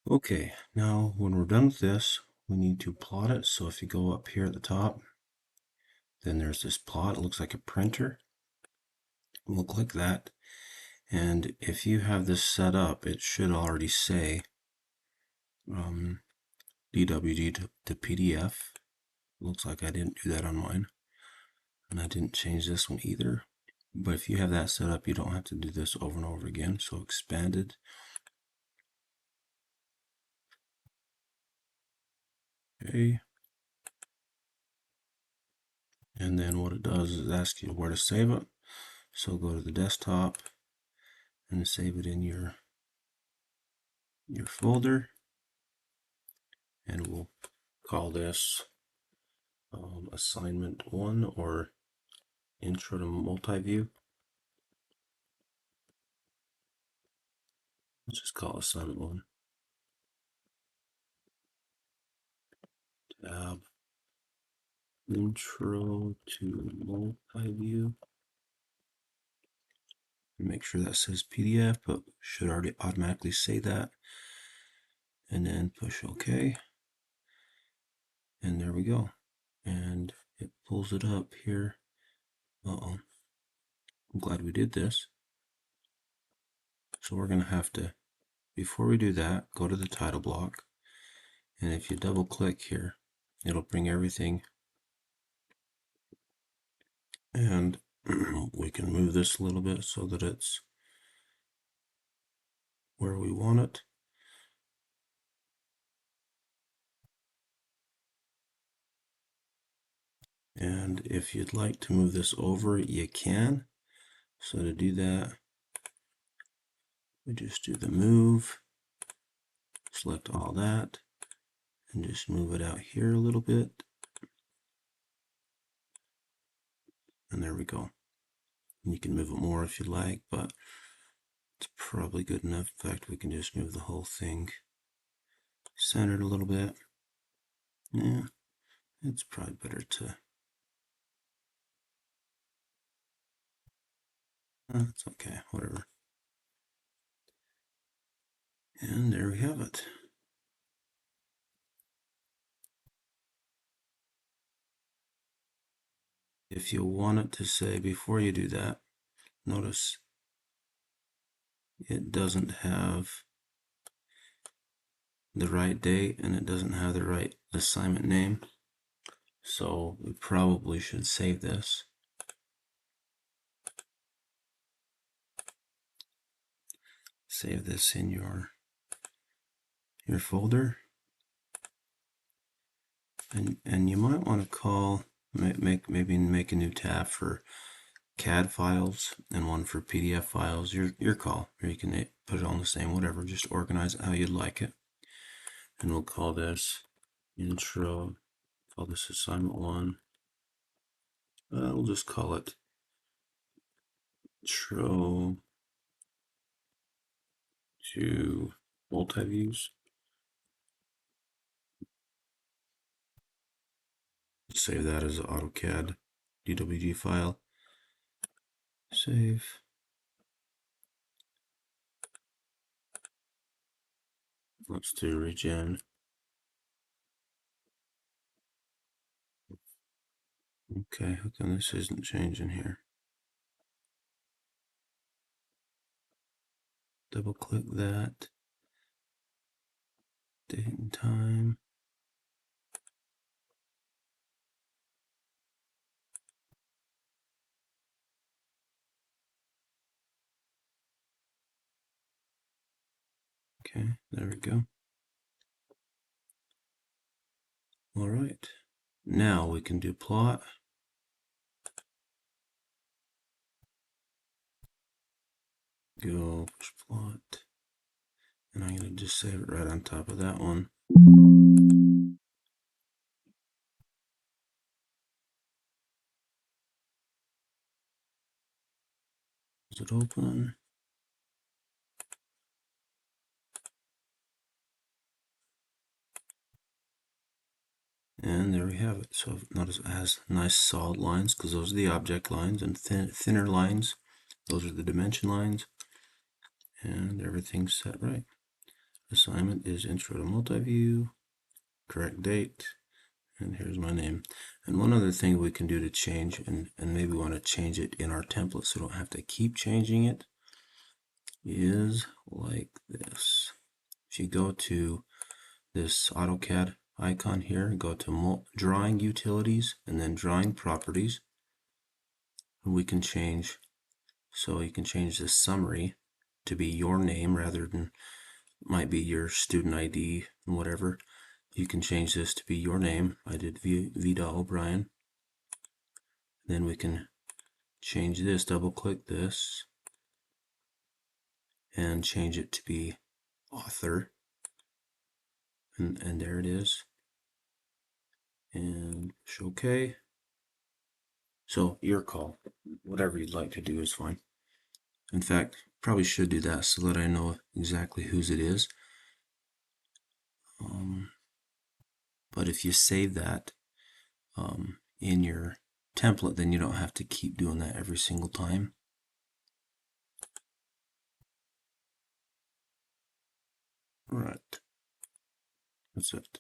Okay, now when we're done with this, we need to plot it. So if you go up here at the top, then there's this plot. It looks like a printer. We'll click that. And if you have this set up, it should already say DWG to PDF. Looks like I didn't do that on mine. And I didn't change this one either. But if you have that set up, you don't have to do this over and over again. So expanded. Okay. And then what it does is ask you where to save it. So go to the desktop and save it in your folder. And we'll call this assignment 1 or intro to multi-view. Let's just call assignment 1. Tab intro to multi-view. Make sure that says PDF, but should already automatically say that. And then push OK. And there we go. And it pulls it up here. Uh-oh. I'm glad we did this. So we're going to have to, before we do that, go to the title block. And if you double click here, it'll bring everything. And we can move this a little bit so that it's where we want it. And if you'd like to move this over, you can. So to do that, we just do the move, select all that, and just move it out here a little bit. And there we go. And you can move it more if you like, but it's probably good enough. In fact, we can just move the whole thing centered a little bit. Yeah, it's probably better to. It's okay, whatever. And there we have it. If you want it to say, before you do that, notice it doesn't have the right date and it doesn't have the right assignment name. So we probably should save this. Save this in your folder. And you might want to call, maybe make a new tab for CAD files and one for PDF files. Your call. Or you can put it on the same, whatever. Just organize it how you'd like it. And we'll call this intro. Call this assignment 1. We'll just call it intro to multi-views. Save that as an AutoCAD DWG file. Save. Let's do regen. Okay, how come this isn't changing here? Double click that. Date and time. Okay, there we go. All right, now we can do plot. Go push plot. And I'm going to just save it right on top of that one. Is it open? And there we have it. So notice it has nice solid lines because those are the object lines, and thinner lines, those are the dimension lines, and everything's set right. assignment is Intro to Multiview, correct date, and here's my name. And one other thing we can do to change, and maybe we want to change it in our template so we don't have to keep changing it, is like this. If you go to this AutoCAD icon here, go to Drawing Utilities, and then Drawing Properties, we can change, so you can change the summary to be your name rather than, might be your student ID and whatever. You can change this to be your name. I did Vida O'Brien. Then we can change this, double click this, and change it to be author. And there it is. And push OK. So your call. Whatever you'd like to do is fine. In fact, probably should do that so that I know exactly whose it is. But if you save that in your template, then you don't have to keep doing that every single time. All right. That's it.